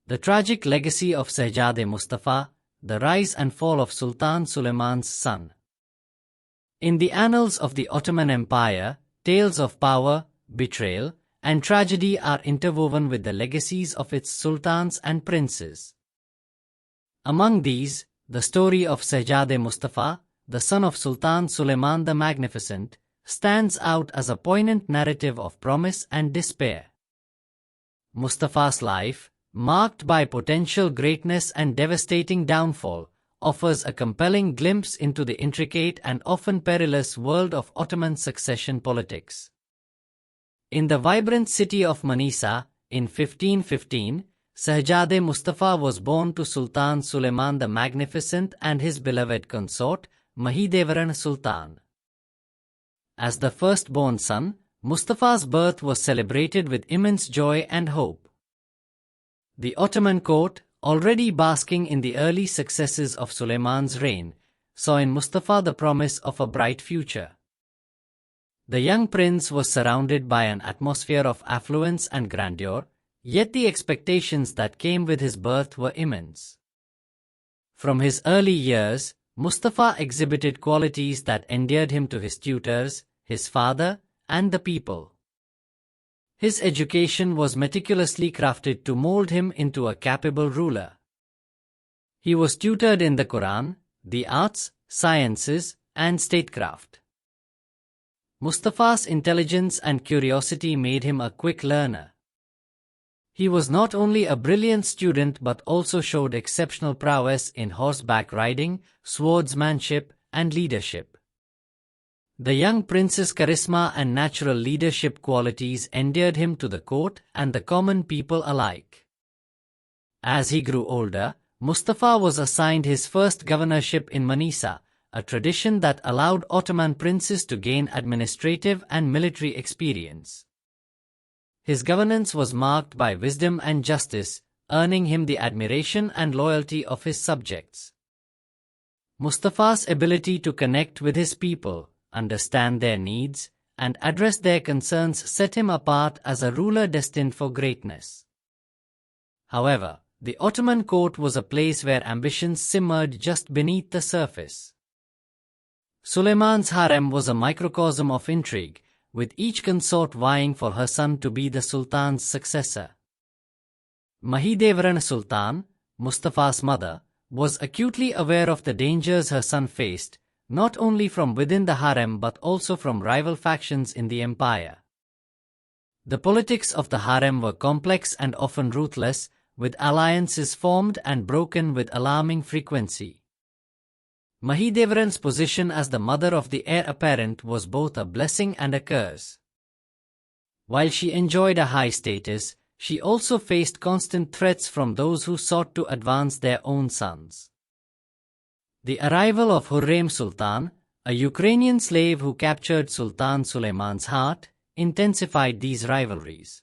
The tragic legacy of Şehzade Mustafa, the rise and fall of Sultan Suleiman's son. In the annals of the Ottoman Empire, tales of power, betrayal, and tragedy are interwoven with the legacies of its sultans and princes. Among these, the story of Şehzade Mustafa, the son of Sultan Suleiman the Magnificent, stands out as a poignant narrative of promise and despair. Mustafa's life, marked by potential greatness and devastating downfall, offers a compelling glimpse into the intricate and often perilous world of Ottoman succession politics. In the vibrant city of Manisa, in 1515, Şehzade Mustafa was born to Sultan Suleiman the Magnificent and his beloved consort, Mahidevran Sultan. As the firstborn son, Mustafa's birth was celebrated with immense joy and hope. The Ottoman court, already basking in the early successes of Suleiman's reign, saw in Mustafa the promise of a bright future. The young prince was surrounded by an atmosphere of affluence and grandeur, yet the expectations that came with his birth were immense. From his early years, Mustafa exhibited qualities that endeared him to his tutors, his father, and the people. His education was meticulously crafted to mold him into a capable ruler. He was tutored in the Quran, the arts, sciences, and statecraft. Mustafa's intelligence and curiosity made him a quick learner. He was not only a brilliant student but also showed exceptional prowess in horseback riding, swordsmanship, and leadership. The young prince's charisma and natural leadership qualities endeared him to the court and the common people alike. As he grew older, Mustafa was assigned his first governorship in Manisa, a tradition that allowed Ottoman princes to gain administrative and military experience. His governance was marked by wisdom and justice, earning him the admiration and loyalty of his subjects. Mustafa's ability to connect with his people, understand their needs, and address their concerns set him apart as a ruler destined for greatness. However, the Ottoman court was a place where ambitions simmered just beneath the surface. Suleiman's harem was a microcosm of intrigue, with each consort vying for her son to be the sultan's successor. Mahidevran Sultan, Mustafa's mother, was acutely aware of the dangers her son faced, not only from within the harem but also from rival factions in the empire. The politics of the harem were complex and often ruthless, with alliances formed and broken with alarming frequency. Mahidevran's position as the mother of the heir apparent was both a blessing and a curse. While she enjoyed a high status, she also faced constant threats from those who sought to advance their own sons. The arrival of Hürrem Sultan, a Ukrainian slave who captured Sultan Suleiman's heart, intensified these rivalries.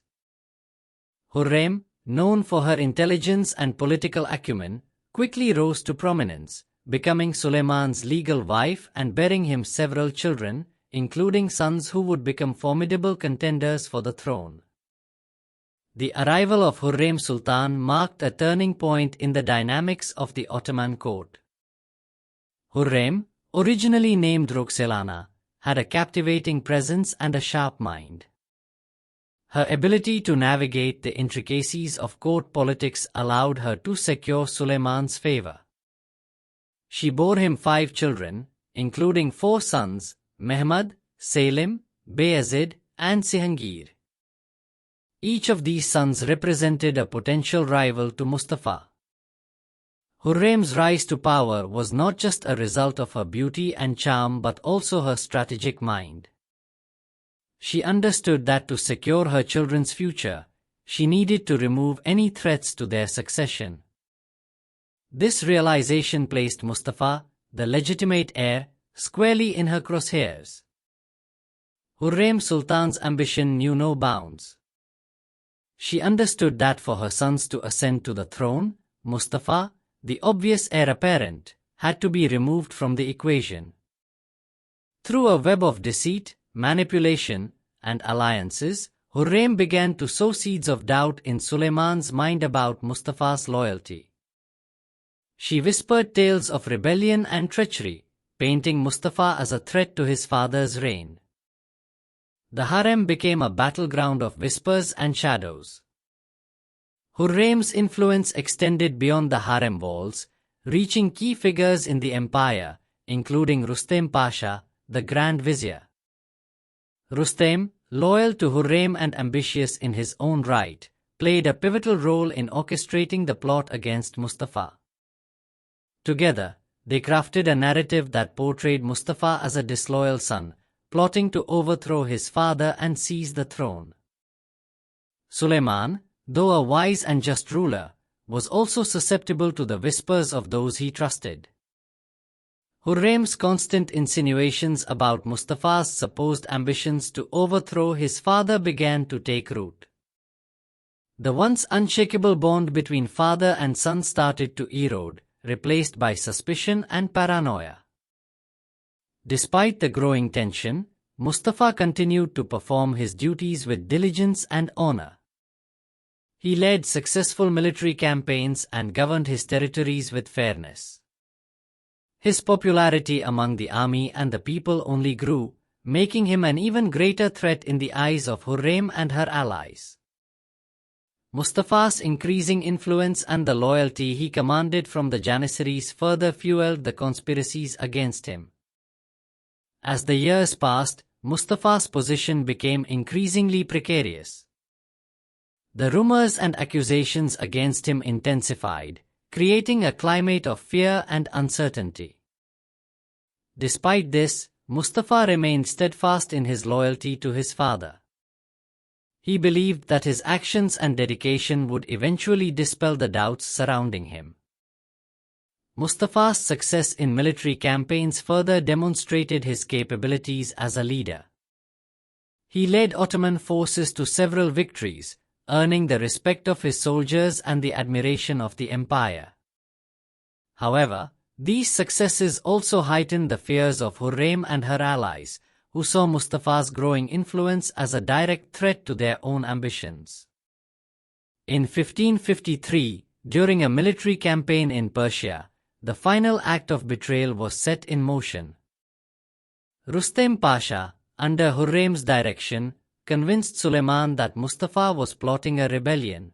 Hürrem, known for her intelligence and political acumen, quickly rose to prominence, becoming Suleiman's legal wife and bearing him several children, including sons who would become formidable contenders for the throne. The arrival of Hürrem Sultan marked a turning point in the dynamics of the Ottoman court. Hürrem, originally named Roxelana, had a captivating presence and a sharp mind. Her ability to navigate the intricacies of court politics allowed her to secure Suleiman's favor. She bore him 5 children, including 4 sons, Mehmed, Selim, Bayezid, and Cihangir. Each of these sons represented a potential rival to Mustafa. Hürrem's rise to power was not just a result of her beauty and charm but also her strategic mind. She understood that to secure her children's future, she needed to remove any threats to their succession. This realization placed Mustafa, the legitimate heir, squarely in her crosshairs. Hürrem Sultan's ambition knew no bounds. She understood that for her sons to ascend to the throne, Mustafa, the obvious heir apparent, had to be removed from the equation. Through a web of deceit, manipulation, and alliances, Hürrem began to sow seeds of doubt in Suleiman's mind about Mustafa's loyalty. She whispered tales of rebellion and treachery, painting Mustafa as a threat to his father's reign. The harem became a battleground of whispers and shadows. Hurrem's influence extended beyond the harem walls, reaching key figures in the empire, including Rustem Pasha, the Grand Vizier. Rustem, loyal to Hürrem and ambitious in his own right, played a pivotal role in orchestrating the plot against Mustafa. Together, they crafted a narrative that portrayed Mustafa as a disloyal son, plotting to overthrow his father and seize the throne. Suleiman, though a wise and just ruler, was also susceptible to the whispers of those he trusted. Hurrem's constant insinuations about Mustafa's supposed ambitions to overthrow his father began to take root. The once unshakable bond between father and son started to erode, replaced by suspicion and paranoia. Despite the growing tension, Mustafa continued to perform his duties with diligence and honor. He led successful military campaigns and governed his territories with fairness. His popularity among the army and the people only grew, making him an even greater threat in the eyes of Hürrem and her allies. Mustafa's increasing influence and the loyalty he commanded from the Janissaries further fueled the conspiracies against him. As the years passed, Mustafa's position became increasingly precarious. The rumors and accusations against him intensified, creating a climate of fear and uncertainty. Despite this, Mustafa remained steadfast in his loyalty to his father. He believed that his actions and dedication would eventually dispel the doubts surrounding him. Mustafa's success in military campaigns further demonstrated his capabilities as a leader. He led Ottoman forces to several victories, earning the respect of his soldiers and the admiration of the empire. However, these successes also heightened the fears of Hürrem and her allies, who saw Mustafa's growing influence as a direct threat to their own ambitions. In 1553, during a military campaign in Persia, the final act of betrayal was set in motion. Rustem Pasha, under Hürrem's direction, convinced Suleiman that Mustafa was plotting a rebellion.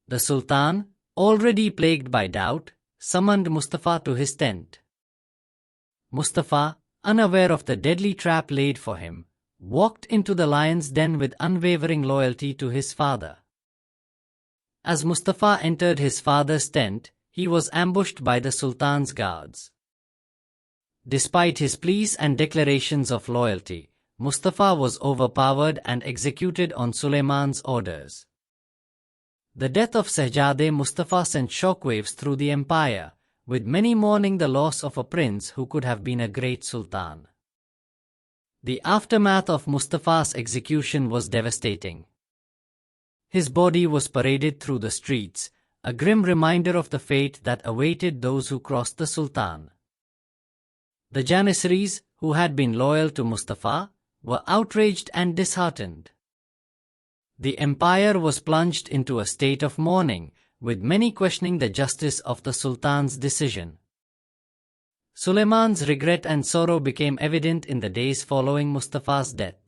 The Sultan, already plagued by doubt, summoned Mustafa to his tent. Mustafa, unaware of the deadly trap laid for him, walked into the lion's den with unwavering loyalty to his father. As Mustafa entered his father's tent, he was ambushed by the Sultan's guards. Despite his pleas and declarations of loyalty, Mustafa was overpowered and executed on Suleiman's orders. The death of Şehzade Mustafa sent shockwaves through the empire, with many mourning the loss of a prince who could have been a great sultan. The aftermath of Mustafa's execution was devastating. His body was paraded through the streets, a grim reminder of the fate that awaited those who crossed the Sultan. The Janissaries, who had been loyal to Mustafa, were outraged and disheartened. The empire was plunged into a state of mourning, with many questioning the justice of the Sultan's decision. Suleiman's regret and sorrow became evident in the days following Mustafa's death.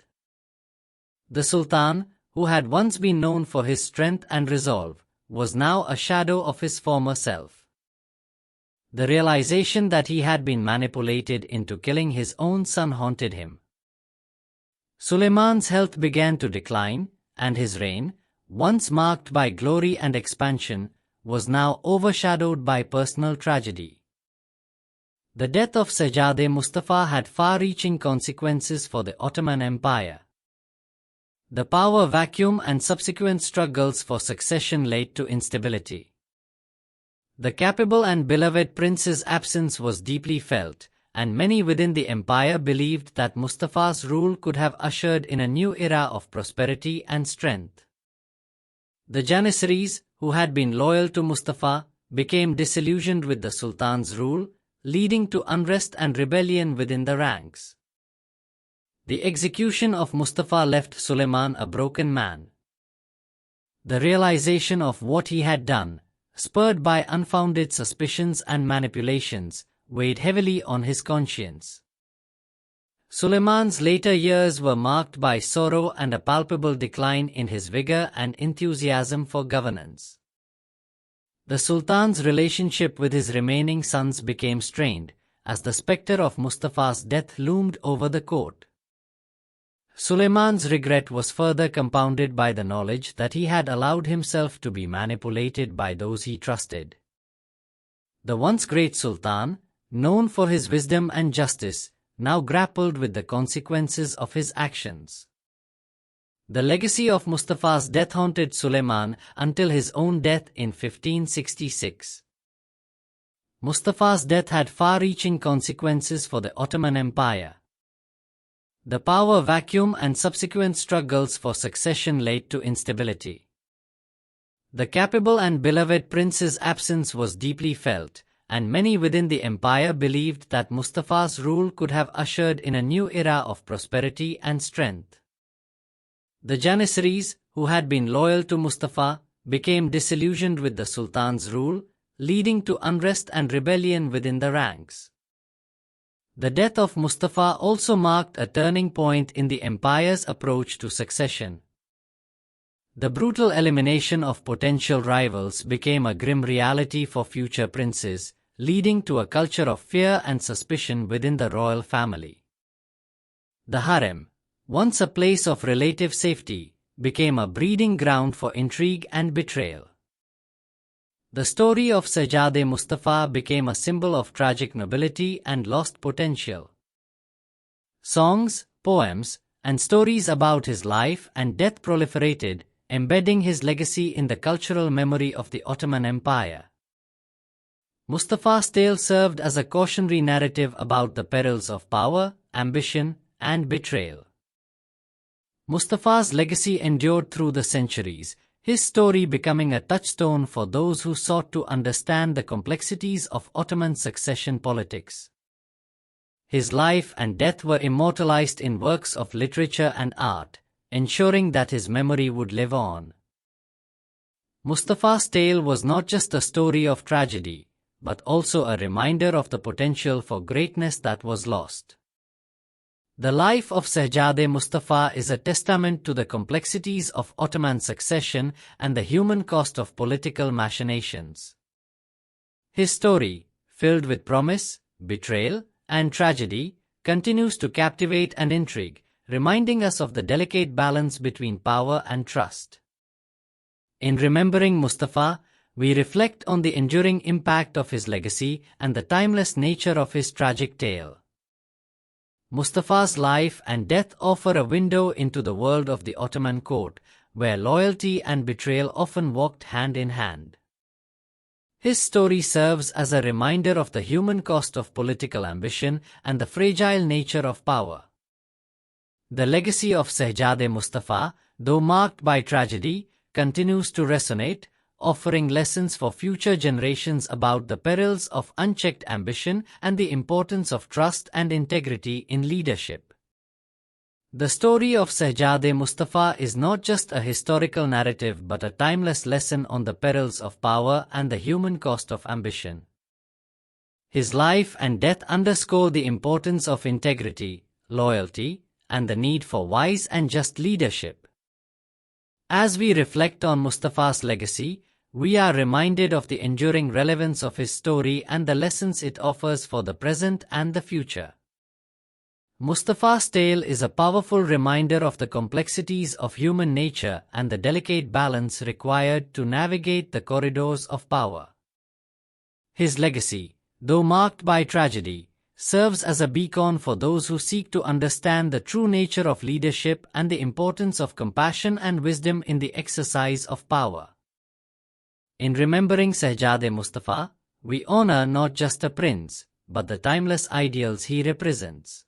The Sultan, who had once been known for his strength and resolve, was now a shadow of his former self. The realization that he had been manipulated into killing his own son haunted him. Suleiman's health began to decline, and his reign, once marked by glory and expansion, was now overshadowed by personal tragedy. The death of Şehzade Mustafa had far-reaching consequences for the Ottoman Empire. The power vacuum and subsequent struggles for succession led to instability. The capable and beloved prince's absence was deeply felt, and many within the empire believed that Mustafa's rule could have ushered in a new era of prosperity and strength. The Janissaries, who had been loyal to Mustafa, became disillusioned with the Sultan's rule, leading to unrest and rebellion within the ranks. The execution of Mustafa left Suleiman a broken man. The realization of what he had done, spurred by unfounded suspicions and manipulations, weighed heavily on his conscience. Suleiman's later years were marked by sorrow and a palpable decline in his vigor and enthusiasm for governance. The Sultan's relationship with his remaining sons became strained, as the specter of Mustafa's death loomed over the court. Suleiman's regret was further compounded by the knowledge that he had allowed himself to be manipulated by those he trusted. The once great Sultan, known for his wisdom and justice, now grappled with the consequences of his actions. The legacy of Mustafa's death haunted Suleiman until his own death in 1566. Mustafa's death had far-reaching consequences for the Ottoman Empire. The power vacuum and subsequent struggles for succession led to instability. The capable and beloved prince's absence was deeply felt, and many within the empire believed that Mustafa's rule could have ushered in a new era of prosperity and strength. The Janissaries, who had been loyal to Mustafa, became disillusioned with the Sultan's rule, leading to unrest and rebellion within the ranks. The death of Mustafa also marked a turning point in the empire's approach to succession. The brutal elimination of potential rivals became a grim reality for future princes, leading to a culture of fear and suspicion within the royal family. The harem, once a place of relative safety, became a breeding ground for intrigue and betrayal. The story of Şehzade Mustafa became a symbol of tragic nobility and lost potential. Songs, poems, and stories about his life and death proliferated, embedding his legacy in the cultural memory of the Ottoman Empire. Mustafa's tale served as a cautionary narrative about the perils of power, ambition, and betrayal. Mustafa's legacy endured through the centuries, his story becoming a touchstone for those who sought to understand the complexities of Ottoman succession politics. His life and death were immortalized in works of literature and art, ensuring that his memory would live on. Mustafa's tale was not just a story of tragedy, but also a reminder of the potential for greatness that was lost. The life of Şehzade Mustafa is a testament to the complexities of Ottoman succession and the human cost of political machinations. His story, filled with promise, betrayal, and tragedy, continues to captivate and intrigue, reminding us of the delicate balance between power and trust. In remembering Mustafa, we reflect on the enduring impact of his legacy and the timeless nature of his tragic tale. Mustafa's life and death offer a window into the world of the Ottoman court, where loyalty and betrayal often walked hand in hand. His story serves as a reminder of the human cost of political ambition and the fragile nature of power. The legacy of Şehzade Mustafa, though marked by tragedy, continues to resonate, offering lessons for future generations about the perils of unchecked ambition and the importance of trust and integrity in leadership. The story of Şehzade Mustafa is not just a historical narrative but a timeless lesson on the perils of power and the human cost of ambition. His life and death underscore the importance of integrity, loyalty, and the need for wise and just leadership. As we reflect on Mustafa's legacy, we are reminded of the enduring relevance of his story and the lessons it offers for the present and the future. Mustafa's tale is a powerful reminder of the complexities of human nature and the delicate balance required to navigate the corridors of power. His legacy, though marked by tragedy, serves as a beacon for those who seek to understand the true nature of leadership and the importance of compassion and wisdom in the exercise of power. In remembering Şehzade Mustafa, we honor not just a prince, but the timeless ideals he represents.